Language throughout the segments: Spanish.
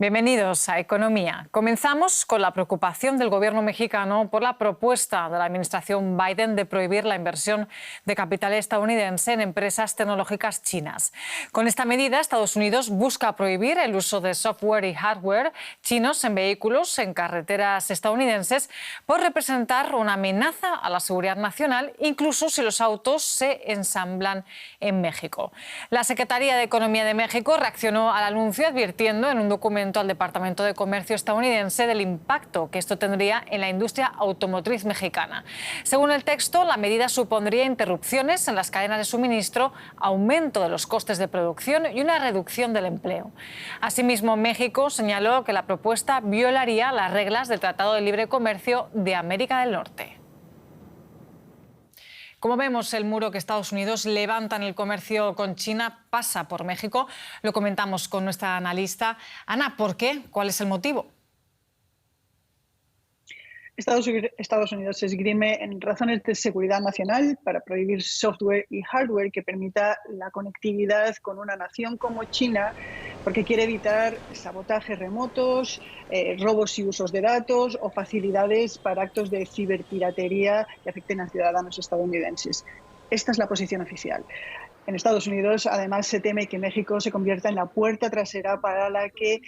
Bienvenidos a Economía. Comenzamos con la preocupación del gobierno mexicano por la propuesta de la administración Biden de prohibir la inversión de capital estadounidense en empresas tecnológicas chinas. Con esta medida, Estados Unidos busca prohibir el uso de software y hardware chinos en vehículos en carreteras estadounidenses por representar una amenaza a la seguridad nacional, incluso si los autos se ensamblan en México. La Secretaría de Economía de México reaccionó al anuncio advirtiendo en un documento al Departamento de Comercio estadounidense del impacto que esto tendría en la industria automotriz mexicana. Según el texto, la medida supondría interrupciones en las cadenas de suministro, aumento de los costes de producción y una reducción del empleo. Asimismo, México señaló que la propuesta violaría las reglas del Tratado de Libre Comercio de América del Norte. Como vemos, el muro que Estados Unidos levanta en el comercio con China pasa por México. Lo comentamos con nuestra analista. Ana, ¿por qué? ¿Cuál es el motivo? Estados Unidos esgrime en razones de seguridad nacional para prohibir software y hardware que permita la conectividad con una nación como China, porque quiere evitar sabotajes remotos, robos y usos de datos o facilidades para actos de ciberpiratería que afecten a ciudadanos estadounidenses. Esta es la posición oficial. En Estados Unidos, además, se teme que México se convierta en la puerta trasera para que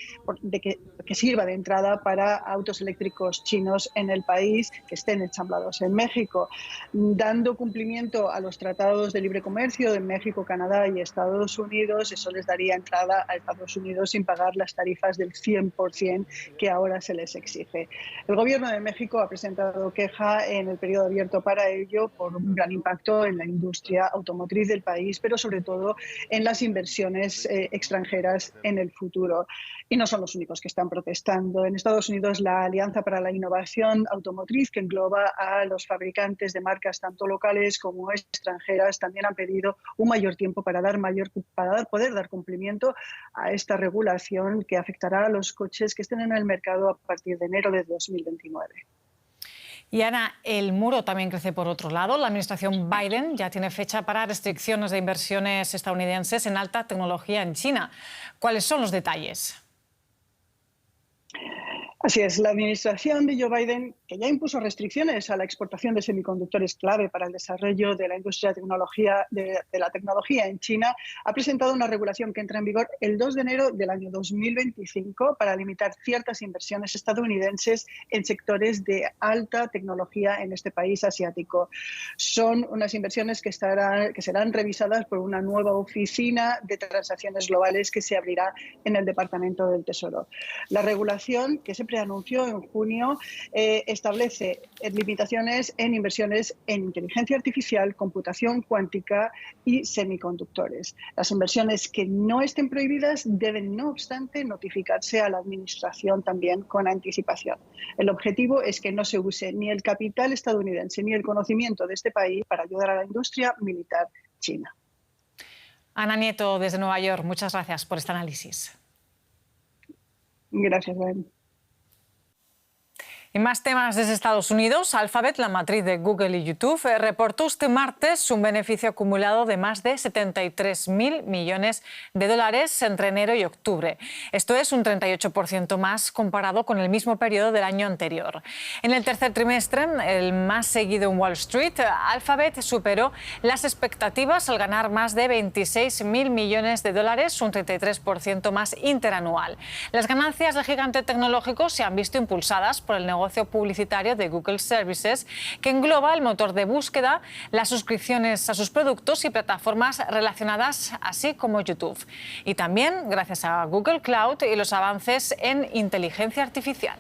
sirva de entrada para autos eléctricos chinos en el país que estén ensamblados en México. Dando cumplimiento a los tratados de libre comercio de México, Canadá y Estados Unidos, eso les daría entrada a Estados Unidos sin pagar las tarifas del 100% que ahora se les exige. El Gobierno de México ha presentado queja en el periodo abierto para ello por un gran impacto en la industria automotriz del país, pero sobre todo en las inversiones extranjeras en el futuro. Y no son los únicos que están protestando. En Estados Unidos, la Alianza para la Innovación Automotriz, que engloba a los fabricantes de marcas tanto locales como extranjeras, también han pedido un mayor tiempo para poder dar cumplimiento a esta regulación que afectará a los coches que estén en el mercado a partir de enero de 2029. Y Ana, el muro también crece por otro lado. La administración Biden ya tiene fecha para restricciones de inversiones estadounidenses en alta tecnología en China. ¿Cuáles son los detalles? Así es, la administración de Joe Biden, que ya impuso restricciones a la exportación de semiconductores clave para el desarrollo de la industria de la tecnología en China, ha presentado una regulación que entra en vigor el 2 de enero del año 2025 para limitar ciertas inversiones estadounidenses en sectores de alta tecnología en este país asiático. Son unas inversiones que serán revisadas por una nueva oficina de transacciones globales que se abrirá en el Departamento del Tesoro. La regulación, que se anunció en junio, establece limitaciones en inversiones en inteligencia artificial, computación cuántica y semiconductores. Las inversiones que no estén prohibidas deben, no obstante, notificarse a la administración también con anticipación. El objetivo es que no se use ni el capital estadounidense ni el conocimiento de este país para ayudar a la industria militar china. Ana Nieto, desde Nueva York, muchas gracias por este análisis. Gracias, Ben. En más temas desde Estados Unidos, Alphabet, la matriz de Google y YouTube, reportó este martes un beneficio acumulado de más de 73.000 millones de dólares entre enero y octubre. Esto es un 38% más comparado con el mismo periodo del año anterior. En el tercer trimestre, el más seguido en Wall Street, Alphabet superó las expectativas al ganar más de 26.000 millones de dólares, un 33% más interanual. Las ganancias del gigante tecnológico se han visto impulsadas por el negocio publicitario de Google Services, que engloba el motor de búsqueda, las suscripciones a sus productos y plataformas relacionadas, así como YouTube. Y también gracias a Google Cloud y los avances en inteligencia artificial.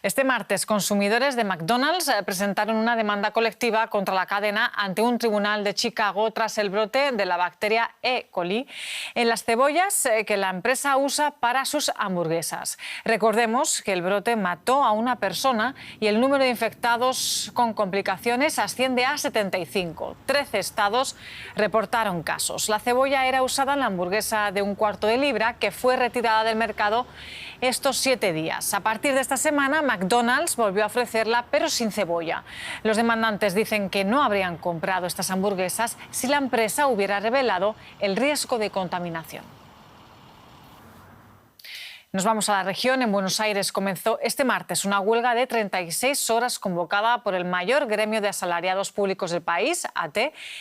Este martes, consumidores de McDonald's presentaron una demanda colectiva contra la cadena ante un tribunal de Chicago tras el brote de la bacteria E. coli en las cebollas que la empresa usa para sus hamburguesas. Recordemos que el brote mató a una persona y el número de infectados con complicaciones asciende a 75. 13 estados reportaron casos. La cebolla era usada en la hamburguesa de un cuarto de libra que fue retirada del mercado estos 7 días. A partir de esta semana, McDonald's volvió a ofrecerla, pero sin cebolla. Los demandantes dicen que no habrían comprado estas hamburguesas si la empresa hubiera revelado el riesgo de contaminación. Nos vamos a la región. En Buenos Aires comenzó este martes una huelga de 36 horas convocada por el mayor gremio de asalariados públicos del país, AT,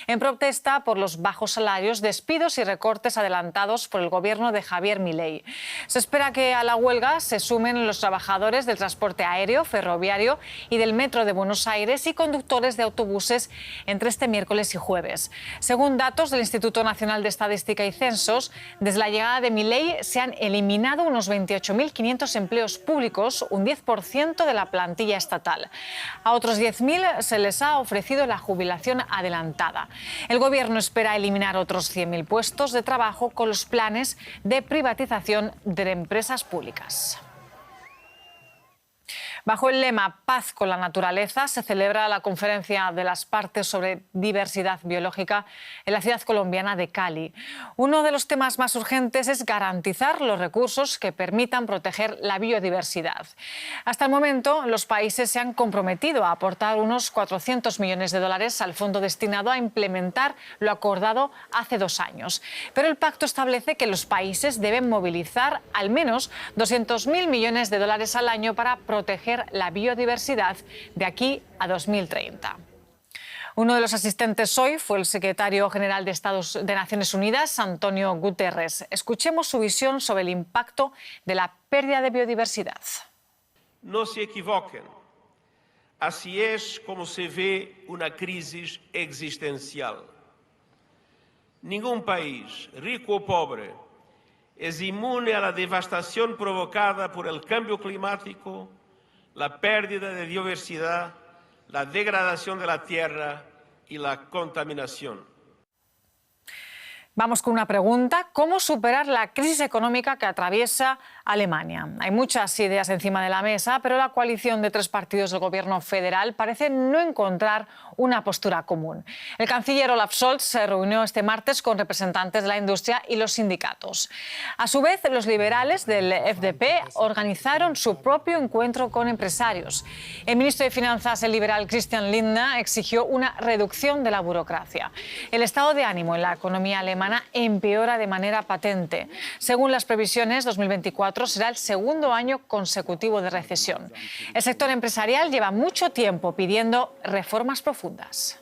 en protesta por los bajos salarios, despidos y recortes adelantados por el gobierno de Javier Milei. Se espera que a la huelga se sumen los trabajadores del transporte aéreo, ferroviario y del metro de Buenos Aires y conductores de autobuses entre este miércoles y jueves. Según datos del Instituto Nacional de Estadística y Censos, desde la llegada de Milei se han eliminado unos 28.500 empleos públicos, un 10% de la plantilla estatal. A otros 10.000 se les ha ofrecido la jubilación adelantada. El Gobierno espera eliminar otros 100.000 puestos de trabajo con los planes de privatización de empresas públicas. Bajo el lema Paz con la naturaleza se celebra la Conferencia de las Partes sobre Diversidad Biológica en la ciudad colombiana de Cali. Uno de los temas más urgentes es garantizar los recursos que permitan proteger la biodiversidad. Hasta el momento, los países se han comprometido a aportar unos 400 millones de dólares al fondo destinado a implementar lo acordado hace 2 años. Pero el pacto establece que los países deben movilizar al menos 200.000 millones de dólares al año para proteger la biodiversidad de aquí a 2030. Uno de los asistentes hoy fue el secretario general de Naciones Unidas, Antonio Guterres. Escuchemos su visión sobre el impacto de la pérdida de biodiversidad. No se equivoquen. Así es como se ve una crisis existencial. Ningún país, rico o pobre, es inmune a la devastación provocada por el cambio climático, la pérdida de biodiversidad, la degradación de la tierra y la contaminación. Vamos con una pregunta. ¿Cómo superar la crisis económica que atraviesa Alemania? Hay muchas ideas encima de la mesa, pero la coalición de 3 partidos del gobierno federal parece no encontrar una postura común. El canciller Olaf Scholz se reunió este martes con representantes de la industria y los sindicatos. A su vez, los liberales del FDP organizaron su propio encuentro con empresarios. El ministro de Finanzas, el liberal Christian Lindner, exigió una reducción de la burocracia. El estado de ánimo en la economía alemana empeora de manera patente. Según las previsiones, 2024 será el segundo año consecutivo de recesión. El sector empresarial lleva mucho tiempo pidiendo reformas profundas.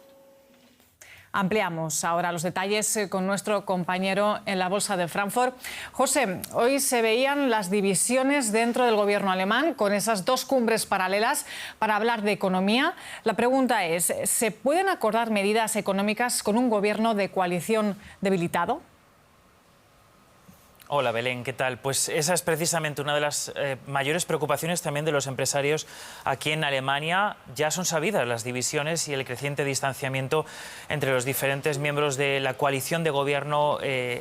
Ampliamos ahora los detalles con nuestro compañero en la Bolsa de Frankfurt. José, hoy se veían las divisiones dentro del gobierno alemán con esas 2 cumbres paralelas para hablar de economía. La pregunta es, ¿se pueden acordar medidas económicas con un gobierno de coalición debilitado? Hola Belén, ¿qué tal? Pues esa es precisamente una de las mayores preocupaciones también de los empresarios aquí en Alemania. Ya son sabidas las divisiones y el creciente distanciamiento entre los diferentes miembros de la coalición de gobierno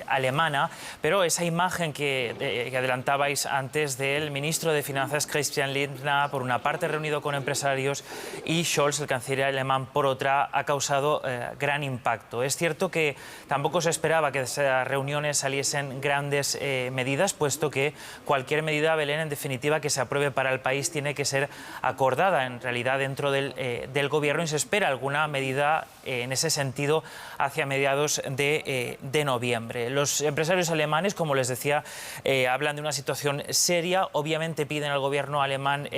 alemana, pero esa imagen que adelantabais antes del ministro de Finanzas Christian Lindner, por una parte reunido con empresarios, y Scholz, el canciller alemán, por otra, ha causado gran impacto. Es cierto que tampoco se esperaba que de esas reuniones saliesen grandes medidas, puesto que cualquier medida, Belén, en definitiva, que se apruebe para el país tiene que ser acordada en realidad dentro del gobierno, y se espera alguna medida en ese sentido hacia mediados de noviembre. Los empresarios alemanes, como les decía, hablan de una situación seria. Obviamente piden al gobierno alemán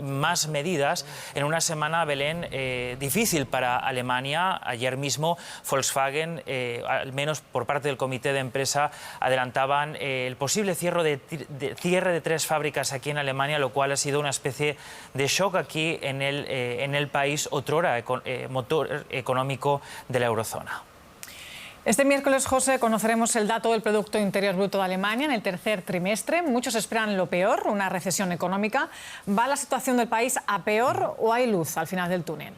más medidas en una semana, Belén, difícil para Alemania. Ayer mismo Volkswagen, al menos por parte del comité de empresa, adelantaban el posible cierre de 3 fábricas aquí en Alemania, lo cual ha sido una especie de shock aquí en el país, otrora motor económico de la eurozona. Este miércoles, José, conoceremos el dato del Producto Interior Bruto de Alemania en el tercer trimestre. Muchos esperan lo peor, una recesión económica. ¿Va la situación del país a peor o hay luz al final del túnel?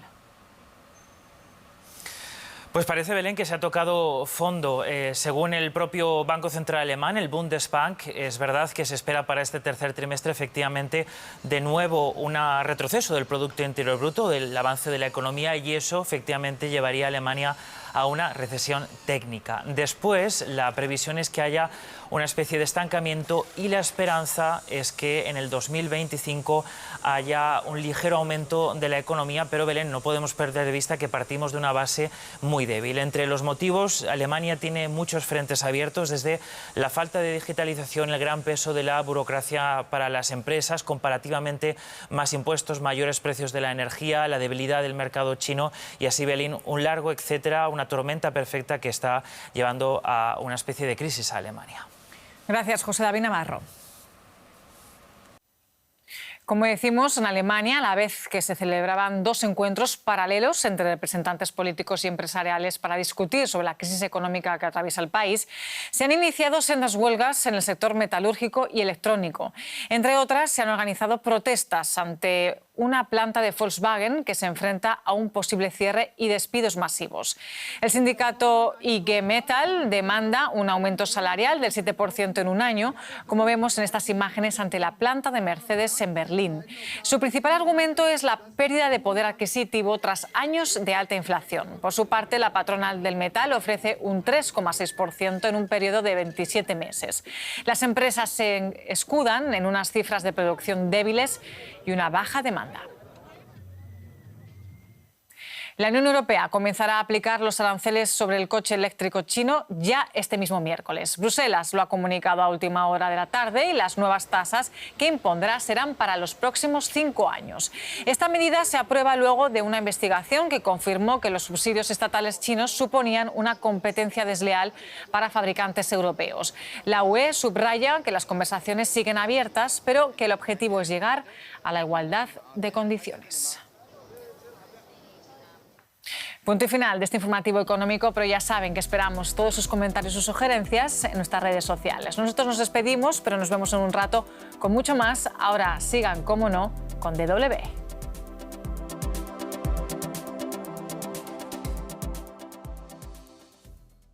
Pues parece, Belén, que se ha tocado fondo. Según el propio Banco Central alemán, el Bundesbank, es verdad que se espera para este tercer trimestre efectivamente de nuevo un retroceso del Producto Interior Bruto, del avance de la economía, y eso efectivamente llevaría a Alemania a una recesión técnica. Después, la previsión es que haya una especie de estancamiento y la esperanza es que en el 2025 haya un ligero aumento de la economía, pero Belén, no podemos perder de vista que partimos de una base muy débil. Entre los motivos, Alemania tiene muchos frentes abiertos, desde la falta de digitalización, el gran peso de la burocracia para las empresas, comparativamente más impuestos, mayores precios de la energía, la debilidad del mercado chino y así, Belén, un largo etcétera, una tormenta perfecta que está llevando a una especie de crisis a Alemania. Gracias, José David Navarro. Como decimos, en Alemania, a la vez que se celebraban dos encuentros paralelos entre representantes políticos y empresariales para discutir sobre la crisis económica que atraviesa el país, se han iniciado sendas huelgas en el sector metalúrgico y electrónico. Entre otras, se han organizado protestas ante una planta de Volkswagen que se enfrenta a un posible cierre y despidos masivos. El sindicato IG Metall demanda un aumento salarial del 7% en un año, como vemos en estas imágenes ante la planta de Mercedes en Berlín. Su principal argumento es la pérdida de poder adquisitivo tras años de alta inflación. Por su parte, la patronal del metal ofrece un 3,6% en un periodo de 27 meses. Las empresas se escudan en unas cifras de producción débiles y una baja demanda. La Unión Europea comenzará a aplicar los aranceles sobre el coche eléctrico chino ya este mismo miércoles. Bruselas lo ha comunicado a última hora de la tarde y las nuevas tasas que impondrá serán para los próximos 5 años. Esta medida se aprueba luego de una investigación que confirmó que los subsidios estatales chinos suponían una competencia desleal para fabricantes europeos. La UE subraya que las conversaciones siguen abiertas, pero que el objetivo es llegar a la igualdad de condiciones. Punto y final de este informativo económico, pero ya saben que esperamos todos sus comentarios y sugerencias en nuestras redes sociales. Nosotros nos despedimos, pero nos vemos en un rato con mucho más. Ahora sigan, como no, con DW.